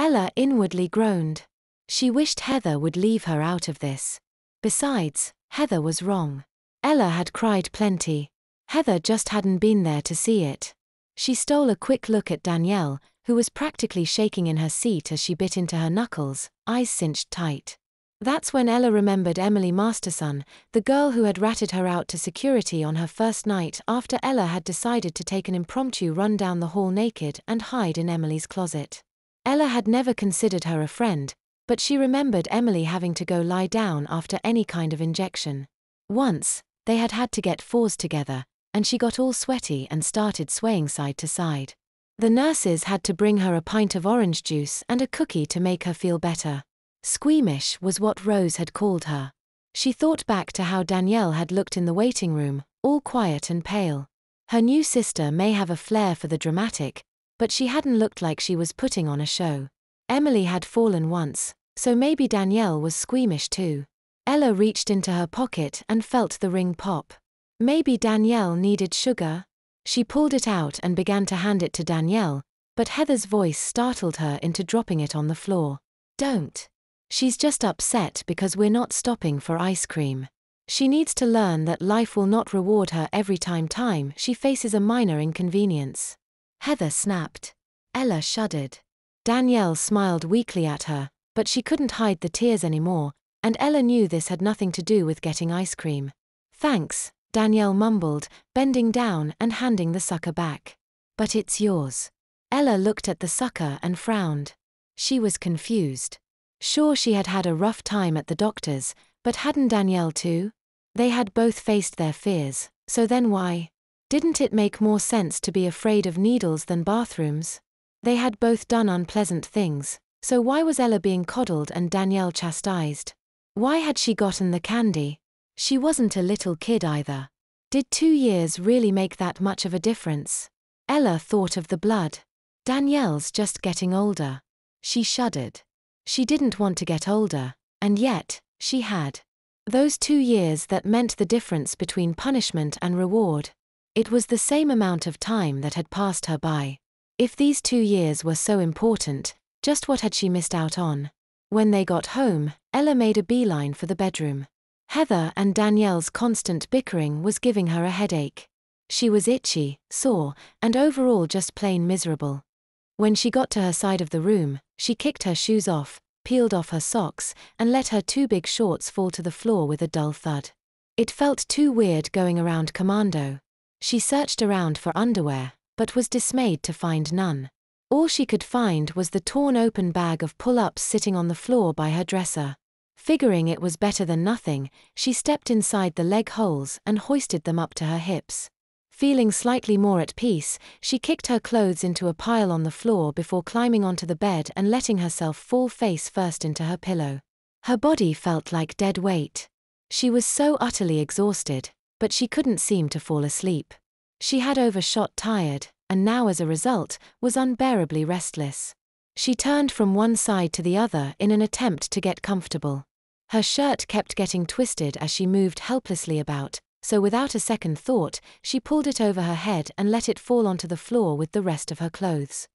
Ella inwardly groaned. She wished Heather would leave her out of this. Besides, Heather was wrong. Ella had cried plenty. Heather just hadn't been there to see it. She stole a quick look at Danielle, who was practically shaking in her seat as she bit into her knuckles, eyes cinched tight. That's when Ella remembered Emily Masterson, the girl who had ratted her out to security on her first night after Ella had decided to take an impromptu run down the hall naked and hide in Emily's closet. Ella had never considered her a friend, but she remembered Emily having to go lie down after any kind of injection. Once, they had to get fours together, and she got all sweaty and started swaying side to side. The nurses had to bring her a pint of orange juice and a cookie to make her feel better. Squeamish was what Rose had called her. She thought back to how Danielle had looked in the waiting room, all quiet and pale. Her new sister may have a flair for the dramatic, but she hadn't looked like she was putting on a show. Emily had fallen once, so maybe Danielle was squeamish too. Ella reached into her pocket and felt the ring pop. Maybe Danielle needed sugar? She pulled it out and began to hand it to Danielle, but Heather's voice startled her into dropping it on the floor. Don't. She's just upset because we're not stopping for ice cream. She needs to learn that life will not reward her every time she faces a minor inconvenience. Heather snapped. Ella shuddered. Danielle smiled weakly at her, but she couldn't hide the tears anymore, and Ella knew this had nothing to do with getting ice cream. Thanks, Danielle mumbled, bending down and handing the sucker back. But it's yours. Ella looked at the sucker and frowned. She was confused. Sure, she had had a rough time at the doctor's, but hadn't Danielle too? They had both faced their fears, so then why? Didn't it make more sense to be afraid of needles than bathrooms? They had both done unpleasant things, so why was Ella being coddled and Danielle chastised? Why had she gotten the candy? She wasn't a little kid either. Did 2 years really make that much of a difference? Ella thought of the blood. Danielle's just getting older. She shuddered. She didn't want to get older, and yet, she had. Those 2 years that meant the difference between punishment and reward. It was the same amount of time that had passed her by. If these 2 years were so important, just what had she missed out on? When they got home, Ella made a beeline for the bedroom. Heather and Danielle's constant bickering was giving her a headache. She was itchy, sore, and overall just plain miserable. When she got to her side of the room, she kicked her shoes off, peeled off her socks, and let her 2 big shorts fall to the floor with a dull thud. It felt too weird going around commando. She searched around for underwear, but was dismayed to find none. All she could find was the torn open bag of pull-ups sitting on the floor by her dresser. Figuring it was better than nothing, she stepped inside the leg holes and hoisted them up to her hips. Feeling slightly more at peace, she kicked her clothes into a pile on the floor before climbing onto the bed and letting herself fall face first into her pillow. Her body felt like dead weight. She was so utterly exhausted, but she couldn't seem to fall asleep. She had overshot tired, and now as a result, was unbearably restless. She turned from one side to the other in an attempt to get comfortable. Her shirt kept getting twisted as she moved helplessly about, so without a second thought, she pulled it over her head and let it fall onto the floor with the rest of her clothes.